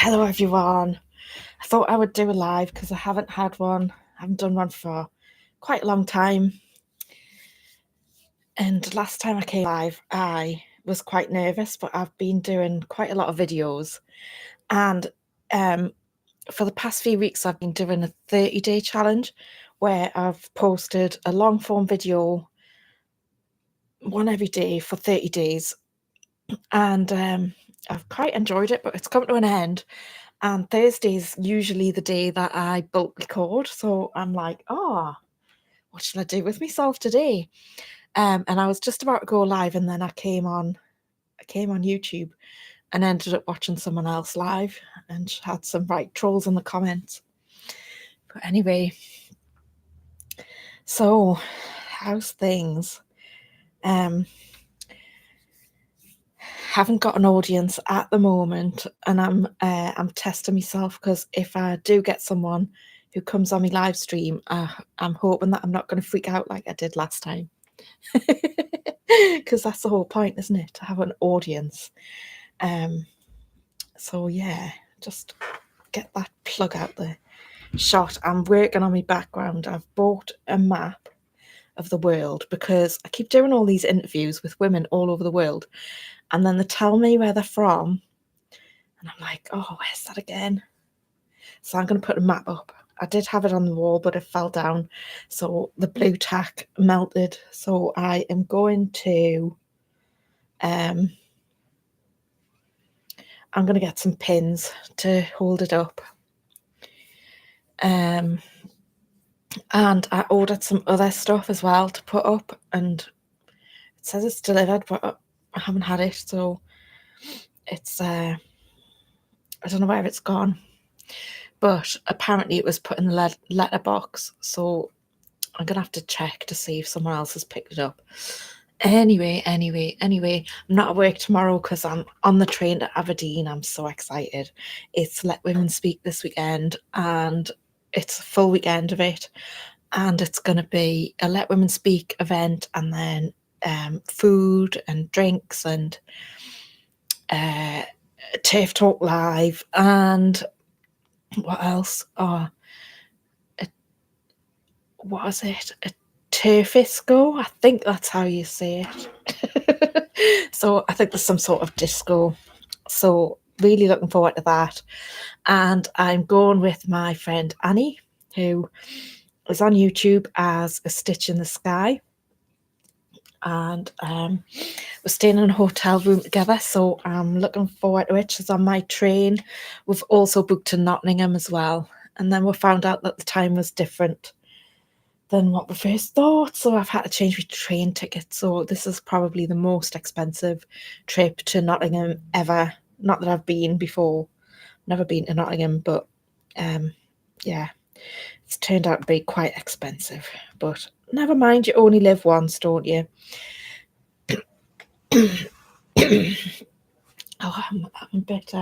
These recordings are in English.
Hello everyone. I thought I would do a live because I haven't had one. I haven't done one for quite a long time. And last time I came live, I was quite nervous, but I've been doing quite a lot of videos. And for the past few weeks, I've been doing a 30-day challenge where I've posted a long form video, one every day for 30 days. And I've quite enjoyed it, but it's come to an end. And Thursday's usually the day that I bulk record. So I'm like, oh, what should I do with myself today? And I was just about to go live, and then I came on YouTube and ended up watching someone else live and had some right trolls in the comments. But anyway, so how's things? Haven't got an audience at the moment, and I'm testing myself because if I do get someone who comes on my live stream, I'm hoping that I'm not going to freak out like I did last time, because that's the whole point, isn't it? To have an audience. So yeah, just get that plug out there. Shot. I'm working on my background. I've bought a map of the world because I keep doing all these interviews with women all over the world, and then they tell me where they're from, and I'm like, oh, where's that again? So I'm going to put a map up. I did have it on the wall, but it fell down, so the blue tack melted. So I am going to I'm going to get some pins to hold it up. And I ordered some other stuff as well to put up, and it says it's delivered, but I haven't had it, so it's I don't know where it's gone. But apparently it was put in the letterbox, so I'm gonna have to check to see if someone else has picked it up. Anyway, I'm not at work tomorrow because I'm on the train to Aberdeen. I'm so excited. It's Let Women Speak this weekend, and it's a full weekend of it. And it's going to be a Let Women Speak event, and then food and drinks and TAFE Talk Live, and what else? Oh, what is it? A Turfisco? I think that's how you say it. So I think there's some sort of disco. So really looking forward to that. And I'm going with my friend Annie, who is on YouTube as A Stitch in the Sky. And we're staying in a hotel room together, so I'm looking forward to it. She's on my train. We've also booked to Nottingham as well, and then we found out that the time was different than what we first thought, so I've had to change my train ticket. So this is probably the most expensive trip to Nottingham ever. Not that I've been before, never been to Nottingham, but yeah, it's turned out to be quite expensive, but never mind, you only live once, don't you? Oh, I'm a bit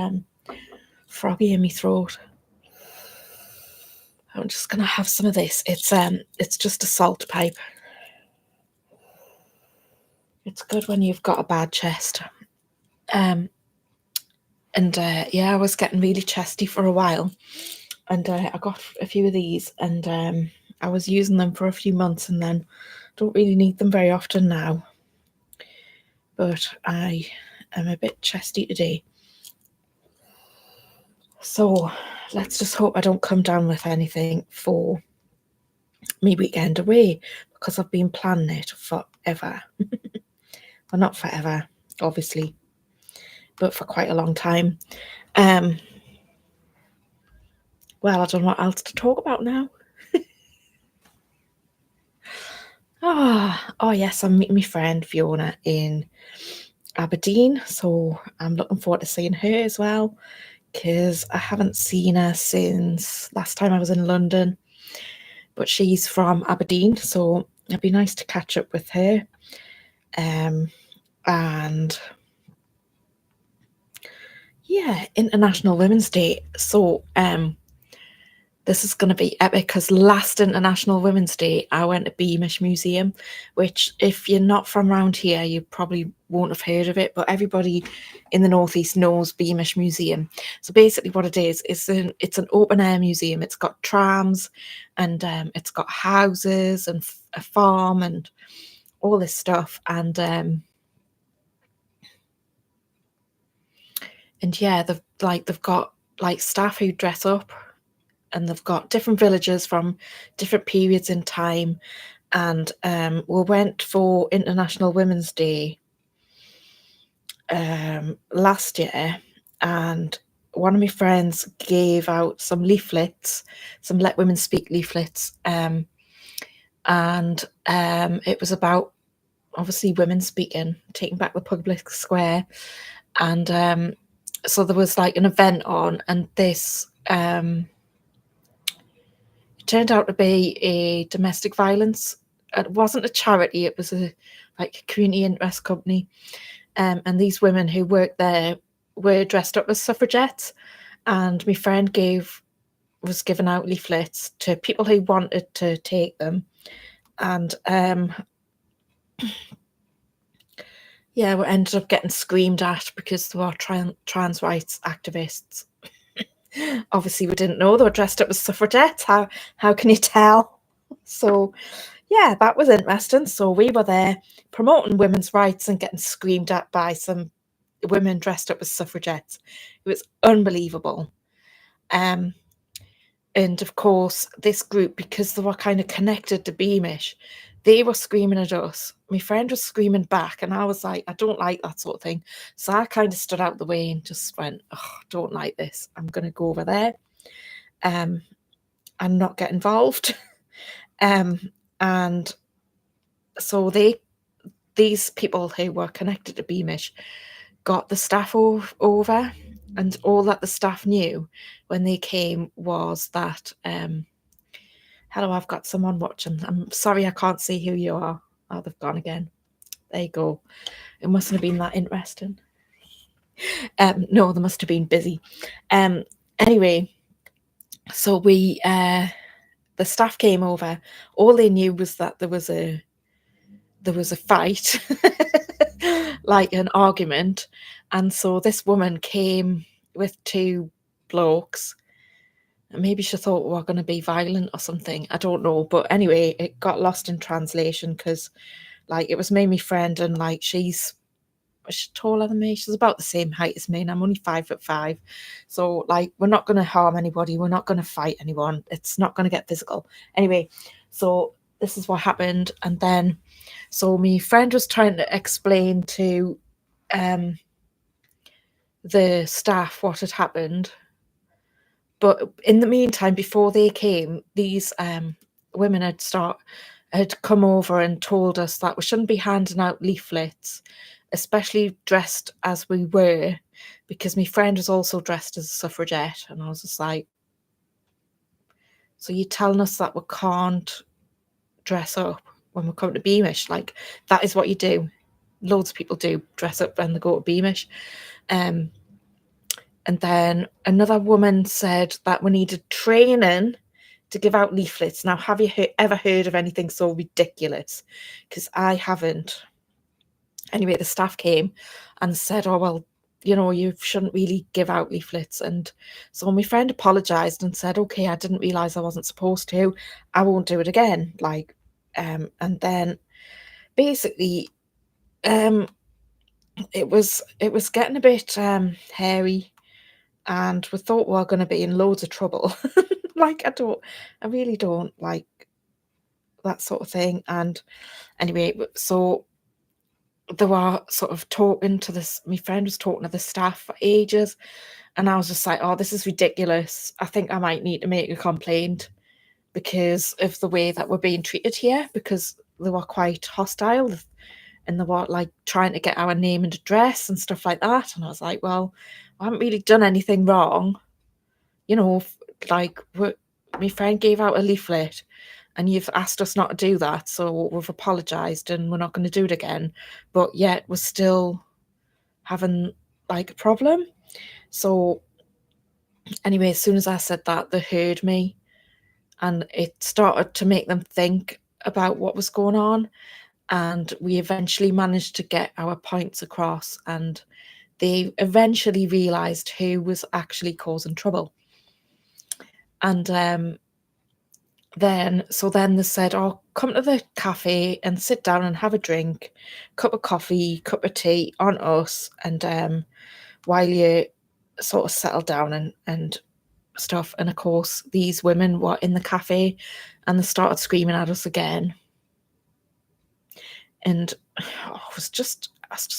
froggy in my throat. I'm just gonna have some of this. It's just a salt pipe. It's good when you've got a bad chest. Yeah, I was getting really chesty for a while, and I got a few of these, and I was using them for a few months, and then don't really need them very often now. But I am a bit chesty today. So let's just hope I don't come down with anything for me weekend away, because I've been planning it forever. Well, not forever, obviously, but for quite a long time. Well, I don't know what else to talk about now. Oh yes, I'm meeting my friend Fiona in Aberdeen, so I'm looking forward to seeing her as well, because I haven't seen her since last time I was in London. But she's from Aberdeen, so it'd be nice to catch up with her. And yeah, International Women's Day. So This is going to be epic because last International Women's Day, I went to Beamish Museum, which, if you're not from around here, you probably won't have heard of it, but everybody in the Northeast knows Beamish Museum. So basically, what it is, it's an open air museum. It's got trams, and it's got houses and a farm and all this stuff. And yeah, they've got like staff who dress up, and they've got different villages from different periods in time. And we went for International Women's Day last year, and one of my friends gave out some leaflets, some Let Women Speak leaflets, and it was about obviously women speaking, taking back the public square. And so there was like an event on, and this turned out to be a domestic violence. It wasn't a charity; it was a like community interest company. And these women who worked there were dressed up as suffragettes, and my friend was giving out leaflets to people who wanted to take them. And yeah, we ended up getting screamed at because they were trans rights activists. Obviously, we didn't know they were dressed up as suffragettes. How can you tell? So yeah, that was interesting. So we were there promoting women's rights and getting screamed at by some women dressed up as suffragettes. It was unbelievable. And of course, this group, because they were kind of connected to Beamish, they were screaming at us. My friend was screaming back, and I was like, I don't like that sort of thing. So I kind of stood out the way and just went, oh, don't like this. I'm going to go over there and not get involved. And so these people who were connected to Beamish got the staff over, and all that the staff knew when they came was that hello, I've got someone watching. I'm sorry, I can't see who you are. Oh, they've gone again. There you go. It mustn't have been that interesting. No, they must have been busy. Anyway, so the staff came over. All they knew was that there was a fight, like an argument. And so this woman came with two blokes. And maybe she thought we were going to be violent or something. I don't know. But anyway, it got lost in translation because, like, it was me, my friend, and like she's taller than me. She's about the same height as me, and I'm only 5'5". So like, we're not going to harm anybody. We're not going to fight anyone. It's not going to get physical. Anyway, so this is what happened. And then, so my friend was trying to explain to the staff what had happened. But in the meantime, before they came, these women had come over and told us that we shouldn't be handing out leaflets, especially dressed as we were, because my friend was also dressed as a suffragette. And I was just like, so you're telling us that we can't dress up when we come to Beamish? Like, that is what you do. Loads of people do dress up when they go to Beamish. And then another woman said that we needed training to give out leaflets. Now, have you ever heard of anything so ridiculous? Because I haven't. Anyway, the staff came and said, oh, well, you know, you shouldn't really give out leaflets. And so my friend apologised and said, okay, I didn't realise I wasn't supposed to. I won't do it again. Like, and then basically, it was getting a bit hairy, and we thought we were going to be in loads of trouble. Like, I really don't like that sort of thing. And anyway, so they were sort of talking to this, my friend was talking to the staff for ages, and I was just like, oh, this is ridiculous. I think I might need to make a complaint because of the way that we're being treated here, because they were quite hostile, and they were like trying to get our name and address and stuff like that. And I was like, well, I haven't really done anything wrong. You know, like, my friend gave out a leaflet and you've asked us not to do that. So we've apologised and we're not going to do it again. But yet we're still having like a problem. So anyway, as soon as I said that, they heard me. and it started to make them think about what was going on. And we eventually managed to get our points across, and they eventually realized who was actually causing trouble. And then they said, "Oh, come to the cafe and sit down and have a drink, cup of coffee, cup of tea on us, and while you sort of settle down and stuff." And of course, these women were in the cafe, and they started screaming at us again. And I was just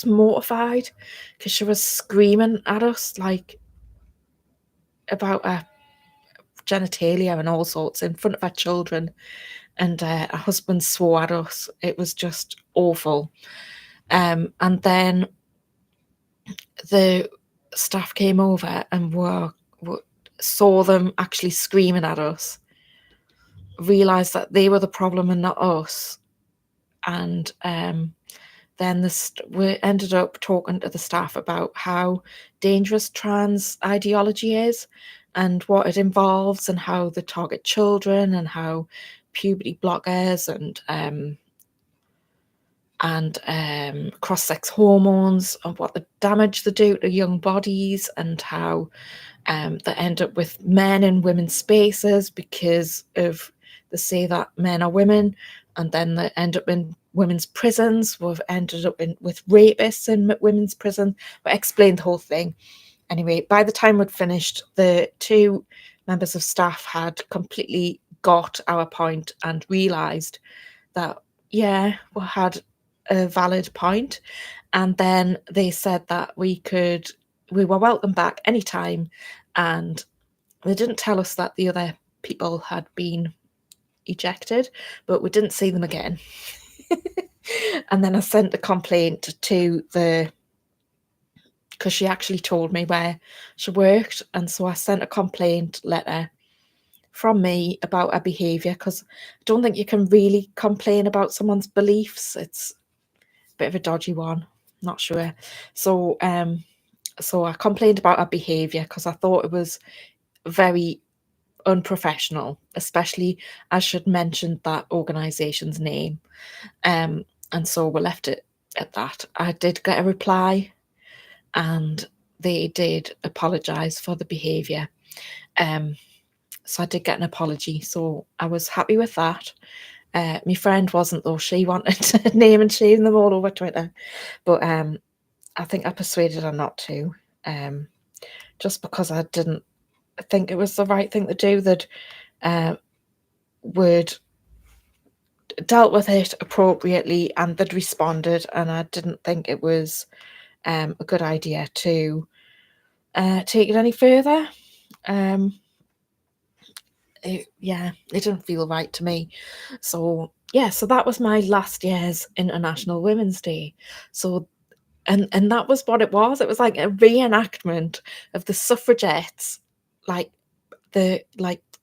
mortified, because she was screaming at us like about her genitalia and all sorts in front of her children, and her husband swore at us. It was just awful. And then the staff came over and saw them actually screaming at us, realised that they were the problem and not us. And then we ended up talking to the staff about how dangerous trans ideology is and what it involves, and how they target children, and how puberty blockers and cross-sex hormones, and what the damage they do to young bodies, and how they end up with men in women's spaces because of, they say that men are women, and then they end up in women's prisons. We've ended up with rapists in women's prison. We explained the whole thing. Anyway, by the time we'd finished, the two members of staff had completely got our point and realised that, yeah, we had a valid point. And then they said that we were welcome back anytime. And they didn't tell us that the other people had been ejected, but we didn't see them again. And then I sent a complaint to because she actually told me where she worked. And so I sent a complaint letter from me about her behaviour, because I don't think you can really complain about someone's beliefs. It's a bit of a dodgy one, not sure. So I complained about her behaviour, because I thought it was very unprofessional, especially as she'd mentioned that organisation's name. And so we left it at that. I did get a reply, and they did apologise for the behaviour. So I did get an apology, so I was happy with that. My friend wasn't, though. She wanted to name and shame them all over Twitter, but I think I persuaded her not to, just because I didn't think it was the right thing to do. That would dealt with it appropriately, and they'd responded, and I didn't think it was a good idea to take it any further. It didn't feel right to me. So yeah, so that was my last year's International Women's Day. So and that was what it was. It was like a reenactment of the suffragettes, like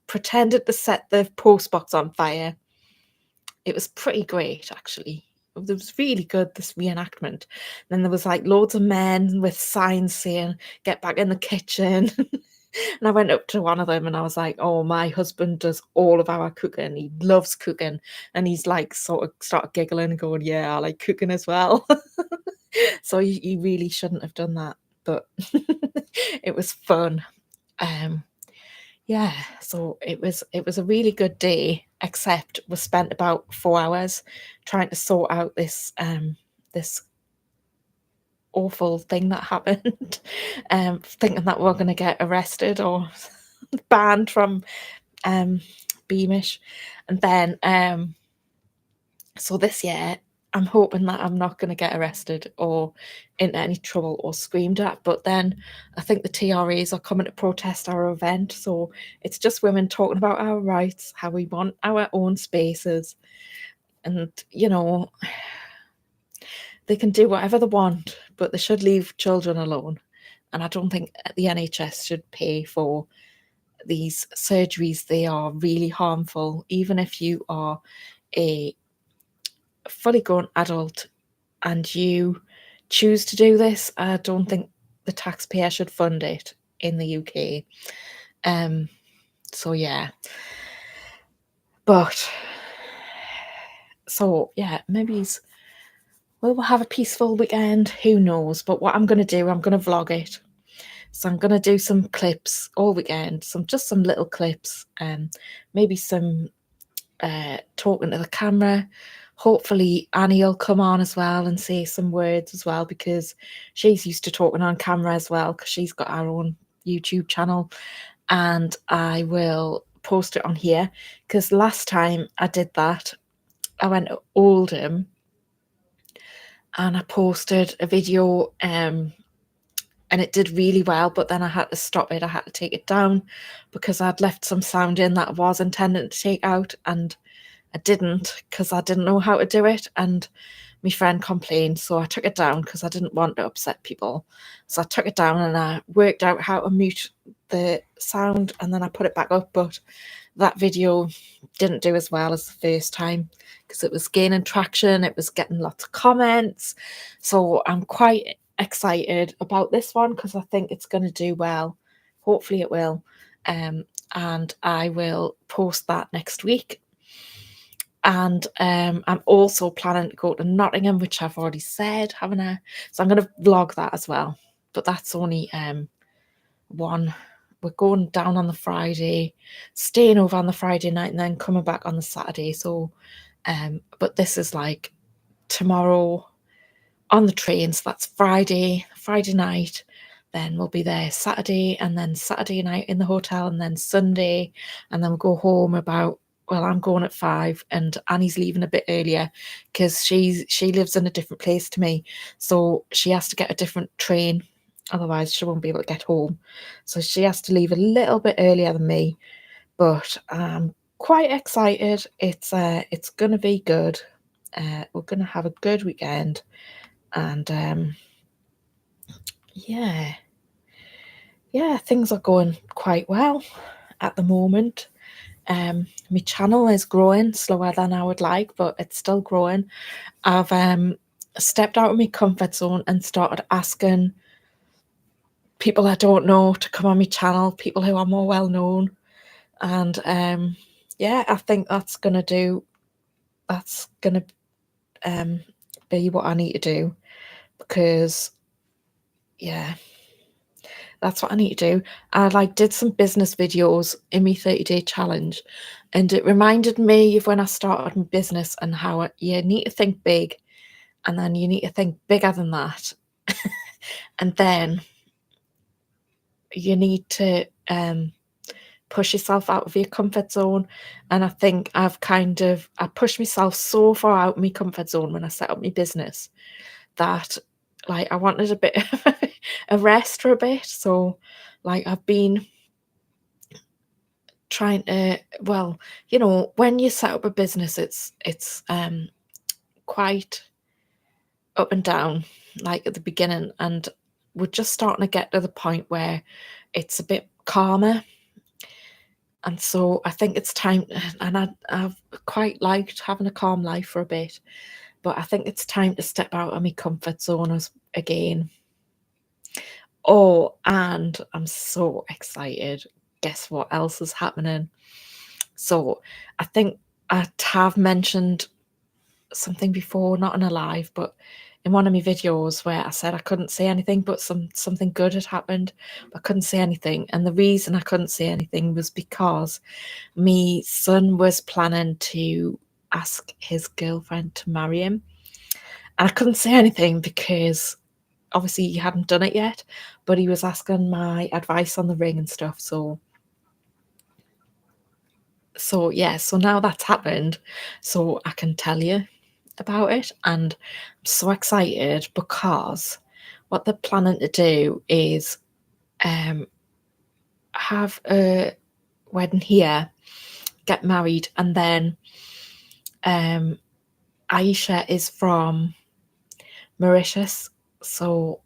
pretended to set the postbox on fire. It was pretty great, actually. It was really good, this reenactment. Then there was like loads of men with signs saying, "Get back in the kitchen." And I went up to one of them and I was like, "Oh, my husband does all of our cooking. He loves cooking." And he's like, sort of started giggling and going, "Yeah, I like cooking as well." So you really shouldn't have done that, but it was fun. Um, yeah, so it was a really good day, except we spent about 4 hours trying to sort out this awful thing that happened, thinking that we are gonna get arrested or banned from Beamish. And then so this year I'm hoping that I'm not going to get arrested or into any trouble or screamed at. But then I think the TRAs are coming to protest our event. So it's just women talking about our rights, how we want our own spaces. And, they can do whatever they want, but they should leave children alone. And I don't think the NHS should pay for these surgeries. They are really harmful. Even if you are a fully grown adult and you choose to do this, I don't think the taxpayer should fund it in the UK. So yeah, But so yeah, maybe we'll have a peaceful weekend. Who knows? But what I'm going to do, I'm going to vlog it. So I'm going to do some clips all weekend, some little clips, maybe some talking to the camera. Hopefully Annie will come on as well and say some words as well, because she's used to talking on camera as well, because she's got her own YouTube channel, and I will post it on here, because last time I did that, I went to Oldham and I posted a video, and it did really well, but then I had to stop it. I had to take it down because I'd left some sound in that I was intending to take out, and I didn't, because I didn't know how to do it, and my friend complained, so I took it down because I didn't want to upset people. So I took it down and I worked out how to mute the sound, and then I put it back up. But that video didn't do as well as the first time, because it was gaining traction, it was getting lots of comments. So I'm quite excited about this one, because I think it's going to do well. Hopefully it will. And I will post that next week. And I'm also planning to go to Nottingham, which I've already said, haven't I? So I'm going to vlog that as well. But that's only one. We're going down on the Friday, staying over on the Friday night, and then coming back on the Saturday. So, but this is like tomorrow on the train. So that's Friday night. Then we'll be there Saturday, and then Saturday night in the hotel, and then Sunday, and then we'll go home about, well, I'm going at 5 and Annie's leaving a bit earlier because she lives in a different place to me. So she has to get a different train. Otherwise, she won't be able to get home. So she has to leave a little bit earlier than me. But I'm quite excited. It's going to be good. We're going to have a good weekend. And yeah, things are going quite well at the moment. My channel is growing slower than I would like, but it's still growing. I've stepped out of my comfort zone and started asking people I don't know to come on my channel, people who are more well known. And yeah, I think that's gonna be what I need to do, because yeah, that's what I need to do. I did some business videos in my 30-day challenge, and it reminded me of when I started my business and how you need to think big, and then you need to think bigger than that. And then you need to push yourself out of your comfort zone. And I think I pushed myself so far out of my comfort zone when I set up my business that I wanted a bit of a rest for a bit. So I've been trying to, well, when you set up a business, it's quite up and down, at the beginning, and we're just starting to get to the point where it's a bit calmer. And so I think it's time, and I've quite liked having a calm life for a bit, but I think it's time to step out of my comfort zone again. Oh, and I'm so excited. Guess what else is happening? So I think I have mentioned something before, not in a live, but in one of my videos, where I said I couldn't say anything, but something good had happened. I couldn't say anything. And the reason I couldn't say anything was because my son was planning to ask his girlfriend to marry him. And I couldn't say anything because obviously he hadn't done it yet, but he was asking my advice on the ring and stuff. So yeah, so now that's happened, so I can tell you about it, and I'm so excited because what they're planning to do is have a wedding here, get married, and then Aisha is from Mauritius, so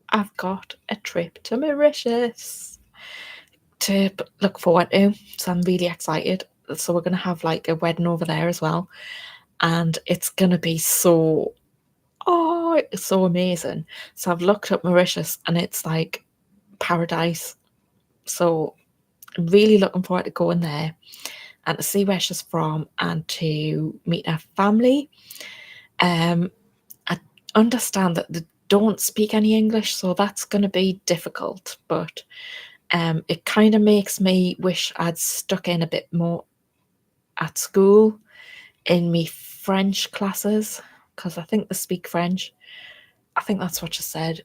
I've got a trip to Mauritius to look forward to. So I'm really excited. So we're going to have a wedding over there as well, and it's going to be so amazing. So I've looked up Mauritius and it's like paradise. So I'm really looking forward to going there. and to see where she's from and to meet her family. Um, I understand that they don't speak any English, so that's going to be difficult, but it kind of makes me wish I'd stuck in a bit more at school in me French classes, because I think they speak French. I think that's what you said.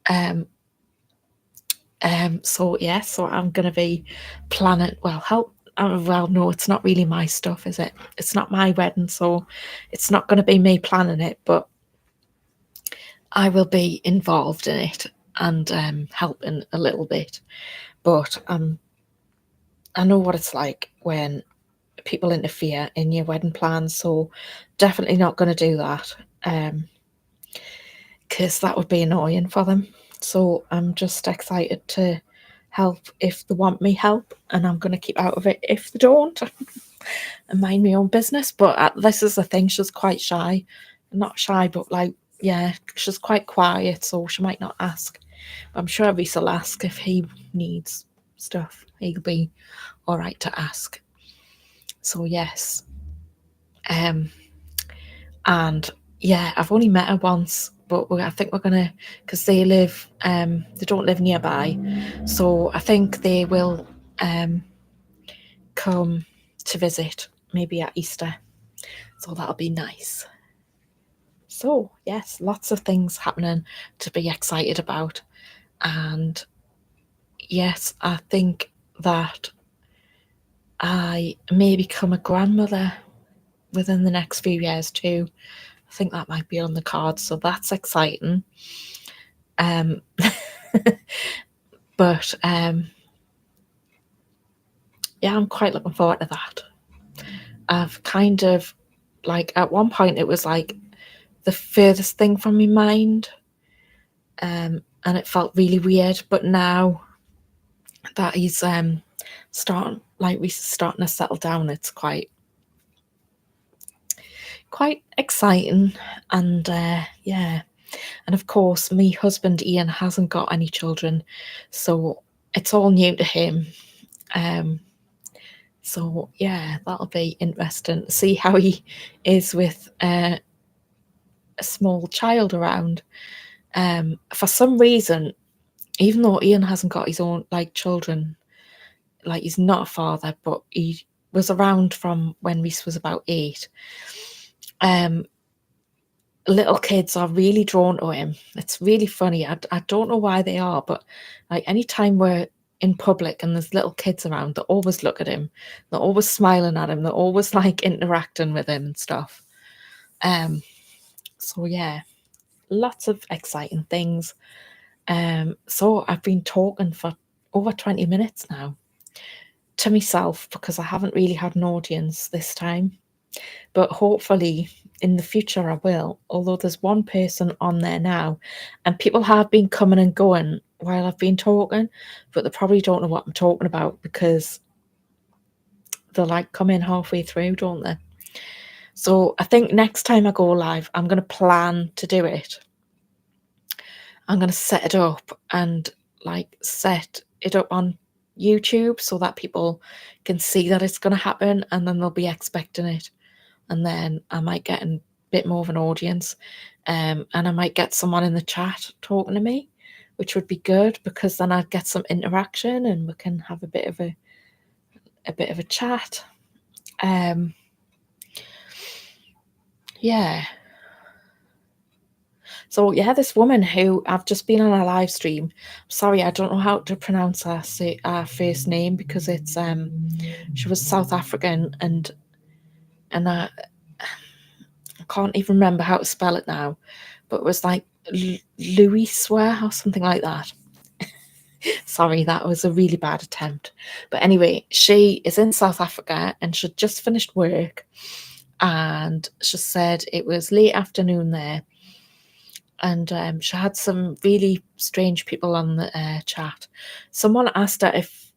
Um, so yeah, so I'm gonna be planning. Well, help. Well, no, it's not really my stuff, is it? It's not my wedding, so it's not gonna be me planning it. But I will be involved in it and helping a little bit. But I know what it's like when people interfere in your wedding plans, so definitely not going to do that. Because that would be annoying for them. So I'm just excited to help if they want me help, and I'm going to keep out of it if they don't and mind my own business. But this is the thing, she's quite shy. Not shy, but like, yeah, she's quite quiet, so she might not ask. But I'm sure Reese will ask if he needs stuff. He'll be all right to ask. So, yes. Um, and yeah, I've only met her once, but I think we're gonna, because they don't live nearby, so I think they will come to visit maybe at Easter, so that'll be nice. So yes, lots of things happening to be excited about, and yes, I think that I may become a grandmother within the next few years too. I think that might be on the cards, so that's exciting. Um, but yeah, I'm quite looking forward to that. I've kind of like at one point it was like the furthest thing from my mind, and it felt really weird. But now that he's starting to settle down, it's quite exciting, and yeah. And of course, my husband Ian hasn't got any children, so it's all new to him. Um, so yeah, that'll be interesting to see how he is with a small child around. For some reason, even though Ian hasn't got his own like children, like he's not a father, but he was around from when Reese was about 8. Um, Little kids are really drawn to him. It's really funny. I don't know why they are, but like anytime we're in public and there's little kids around, they always look at him. They're always smiling at him. They're always like interacting with him and stuff. So yeah, lots of exciting things. So I've been talking for over 20 minutes now to myself because I haven't really had an audience this time. But hopefully in the future I will, although there's one person on there now, and people have been coming and going while I've been talking, but they probably don't know what I'm talking about because they like come in halfway through, don't they? So I think next time I go live, I'm going to plan to do it. I'm going to set it up and like set it up on YouTube so that people can see that it's going to happen and then they'll be expecting it. And then I might get a bit more of an audience, and I might get someone in the chat talking to me, which would be good because then I'd get some interaction and we can have a bit of a chat. Yeah. So yeah, this woman who I've just been on a live stream. Sorry, I don't know how to pronounce her first name because it's she was South African and I can't even remember how to spell it now, but it was like Louis Swear or something like that. Sorry, that was a really bad attempt. But anyway, she is in South Africa and she'd just finished work and she said it was late afternoon there. And she had some really strange people on the chat. Someone asked her if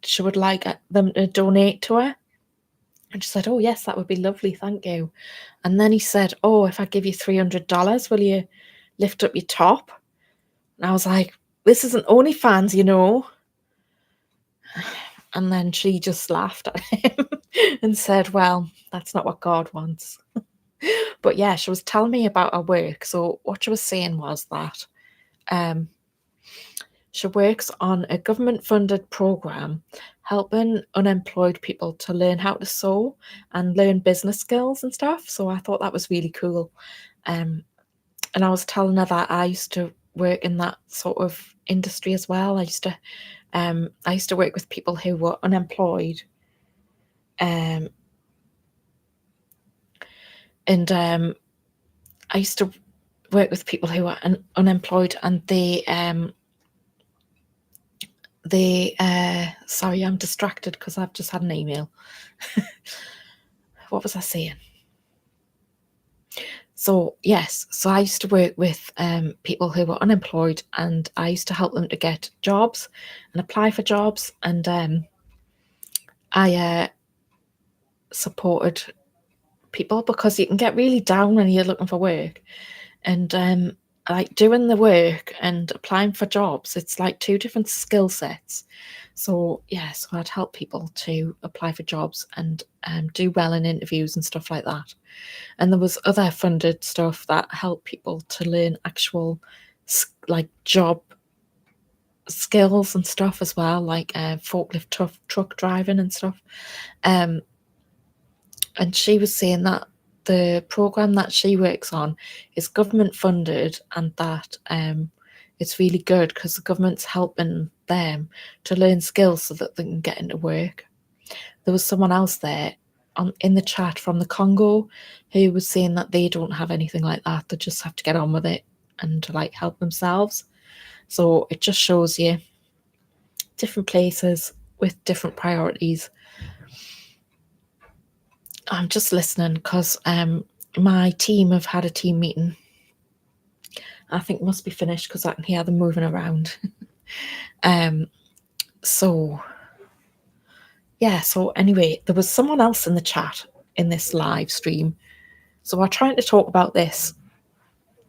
she would like them to donate to her. And she said, "Oh, yes, that would be lovely. Thank you." And then he said, "Oh, if I give you $300, will you lift up your top?" And I was like, "This isn't OnlyFans, you know." And then she just laughed at him and said, well, that's not what God wants. But yeah, she was telling me about her work. So what she was saying was that um, she works on a government funded program helping unemployed people to learn how to sew and learn business skills and stuff. So I thought that was really cool. Um, and I was telling her that I used to work in that sort of industry as well. I used to work with people who were unemployed, um, and I used to work with people who were unemployed, and sorry, I'm distracted because I've just had an email. What was I saying? So yes, so I used to work with people who were unemployed, and I used to help them to get jobs and apply for jobs, and I supported people because you can get really down when you're looking for work, and like doing the work and applying for jobs, it's like two different skill sets. So yeah, so I'd help people to apply for jobs and do well in interviews and stuff like that. And there was other funded stuff that helped people to learn actual like job skills and stuff as well, like forklift truck driving and stuff. Um, and she was saying that the program that she works on is government funded, and that it's really good because the government's helping them to learn skills so that they can get into work. There was someone else there in the chat from the Congo who was saying that they don't have anything like that. They just have to get on with it and to like help themselves. So it just shows you different places with different priorities. I'm just listening because my team have had a team meeting. I think it must be finished because I can hear them moving around. So yeah, so anyway, there was someone else in the chat in this live stream. So we're trying to talk about this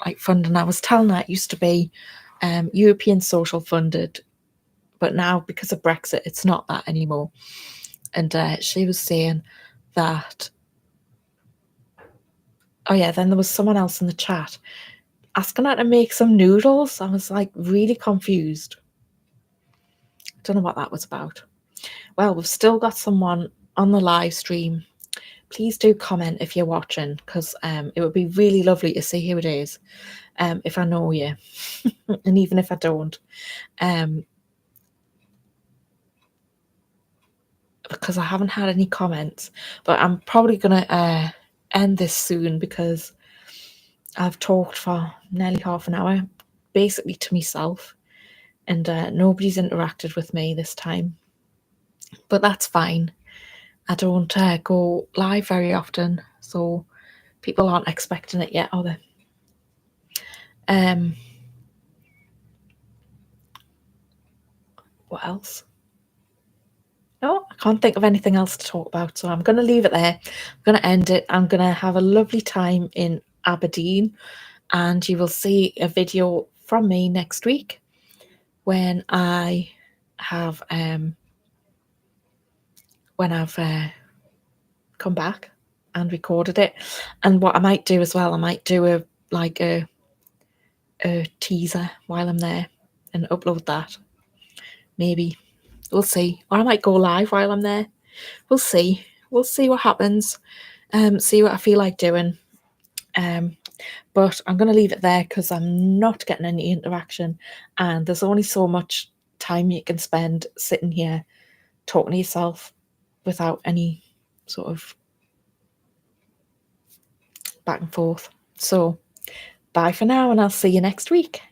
like funding. I was telling her it used to be European social funded, but now because of Brexit, it's not that anymore. And she was saying that, oh yeah, then there was someone else in the chat asking her to make some noodles. I was like really confused. I don't know what that was about. Well, we've still got someone on the live stream. Please do comment if you're watching, because it would be really lovely to see who it is, if I know you, and even if I don't, because I haven't had any comments. But I'm probably going to end this soon because I've talked for nearly half an hour, basically to myself, and nobody's interacted with me this time. But that's fine. I don't go live very often, so people aren't expecting it yet, are they? What else? No, I can't think of anything else to talk about, so I'm going to leave it there. I'm going to end it. I'm going to have a lovely time in Aberdeen, and you will see a video from me next week when I have when I've come back and recorded it. And what I might do as well, I might do a teaser while I'm there and upload that. Maybe. We'll see. Or I might go live while I'm there. We'll see. We'll see what happens. See what I feel like doing. But I'm going to leave it there because I'm not getting any interaction, and there's only so much time you can spend sitting here talking to yourself without any sort of back and forth. So bye for now, and I'll see you next week.